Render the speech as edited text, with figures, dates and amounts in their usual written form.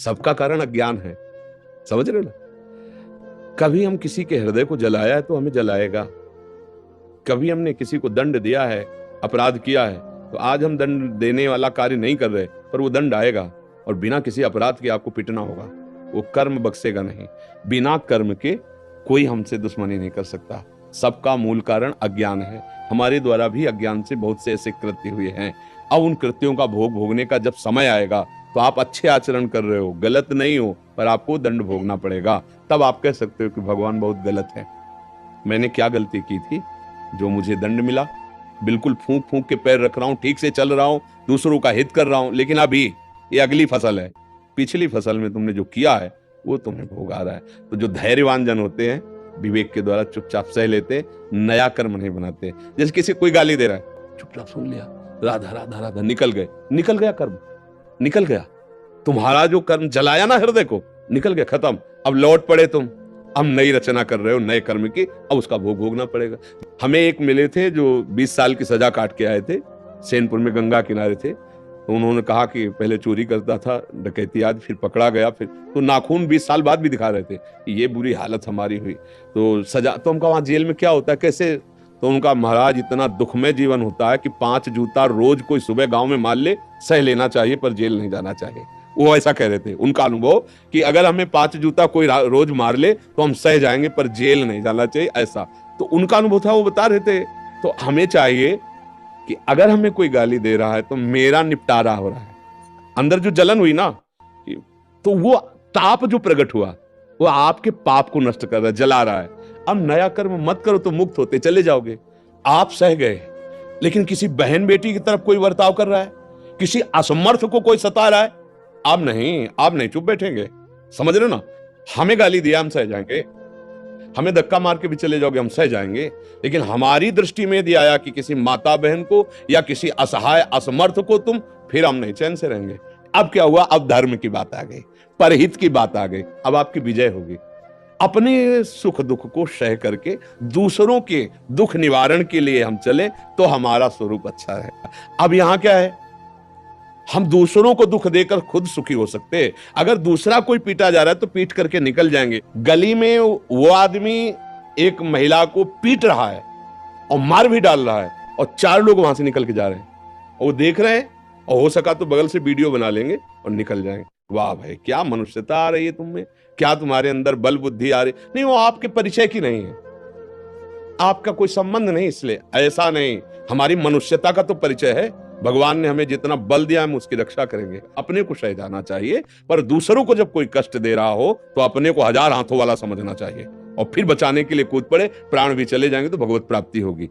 सबका कारण अज्ञान है। समझ रहे हो ना? कभी हम किसी के हृदय को जलाया है तो हमें जलाएगा। कभी हमने किसी को दंड दिया है, अपराध किया है, तो आज हम दंड देने वाला कार्य नहीं कर रहे, पर वो दंड आएगा और बिना किसी अपराध के आपको पिटना होगा। वो कर्म बख्शेगा नहीं। बिना कर्म के कोई हमसे दुश्मनी नहीं कर सकता। सबका मूल कारण अज्ञान है। हमारे द्वारा भी अज्ञान से बहुत से ऐसे कृत्य हुए हैं। अब उन कृत्यों का भोग भोगने का जब समय आएगा तो आप अच्छे आचरण कर रहे हो, गलत नहीं हो, पर आपको दंड भोगना पड़ेगा। तब आप कह सकते हो कि भगवान बहुत गलत है। मैंने क्या गलती की थी जो मुझे दंड मिला? बिल्कुल फूंक फूंक के पैर रख रहा हूं, ठीक से चल रहा हूं, दूसरों का हित कर रहा हूं, लेकिन अभी ये अगली फसल है। पिछली फसल में तुमने जो किया है वो तुम्हें भोग आ रहा है। तो जो धैर्यवान जन होते हैं विवेक के द्वारा चुपचाप सह लेते, नया कर्म नहीं बनाते। जैसे किसी कोई गाली दे रहा है, चुपचाप सुन लिया, राधा राधा राधा, निकल गए, निकल गया कर्म, निकल गया। तुम्हारा जो कर्म जलाया ना हृदय को, निकल गया, खत्म। अब लौट पड़े तुम, हम नई रचना कर रहे हो नए कर्म की, अब उसका भोग भोगना पड़ेगा। हमें एक मिले थे जो 20 साल की सजा काट के आए थे, सैनपुर में गंगा किनारे थे। तो उन्होंने कहा कि पहले चोरी करता था, डकैती आज, फिर पकड़ा गया, फिर तो नाखून 20 साल बाद भी दिखा रहे थे कि ये बुरी हालत हमारी हुई। तो सजा, तो उनका वहां जेल में क्या होता है, कैसे? तो उनका महाराज इतना दुखमय जीवन होता है कि 5 जूता रोज कोई सुबह गांव में मार ले, सह लेना चाहिए, पर जेल नहीं जाना चाहिए। वो ऐसा कह रहे थे, उनका अनुभव कि अगर हमें 5 जूता कोई रोज मार ले तो हम सह जाएंगे, पर जेल नहीं जाना चाहिए, ऐसा। तो उनका अनुभव था, वो बता रहे थे। तो हमें चाहिए कि अगर हमें कोई गाली दे रहा है तो मेरा निपटारा हो रहा है। अंदर जो जलन हुई ना, तो वो ताप जो प्रकट हुआ वो आपके पाप को नष्ट कर रहा है, जला रहा है। अब नया कर्म मत करो तो मुक्त होते चले जाओगे। आप सह गए, लेकिन किसी बहन बेटी की तरफ कोई बर्ताव कर रहा है, किसी असमर्थ को कोई सता रहा है, आप नहीं चुप बैठेंगे। समझ रहे हो ना? हमें गाली दिया, हम सह जाएंगे। हमें धक्का मार के भी चले जाओगे, हम सह जाएंगे। लेकिन हमारी दृष्टि में यदि आया कि किसी माता बहन को या किसी असहाय असमर्थ को तुम, फिर हम नहीं चैन से रहेंगे। अब क्या हुआ? अब धर्म की बात आ गई, परहित की बात आ गई। अब आपकी विजय होगी। अपने सुख दुख को सह करके दूसरों के दुख निवारण के लिए हम चले तो हमारा स्वरूप अच्छा है। अब यहां क्या है? हम दूसरों को दुख देकर खुद सुखी हो सकते हैं। अगर दूसरा कोई पीटा जा रहा है तो पीट करके निकल जाएंगे। गली में वो आदमी एक महिला को पीट रहा है और मार भी डाल रहा है, और 4 लोग वहां से निकल के जा रहे हैं, और वो देख रहे हैं, और हो सका तो बगल से वीडियो बना लेंगे और निकल जाएंगे। वाह भाई, क्या मनुष्यता आ रही है तुम में, क्या तुम्हारे अंदर बल बुद्धि आ रही। नहीं, वो आपके परिचय की नहीं है, आपका कोई संबंध नहीं, इसलिए ऐसा नहीं। हमारी मनुष्यता का तो परिचय है। भगवान ने हमें जितना बल दिया हम उसकी रक्षा करेंगे। अपने को सह जाना चाहिए, पर दूसरों को जब कोई कष्ट दे रहा हो तो अपने को 1000 हाथों वाला समझना चाहिए, और फिर बचाने के लिए कूद पड़े, प्राण भी चले जाएंगे तो भगवत प्राप्ति होगी।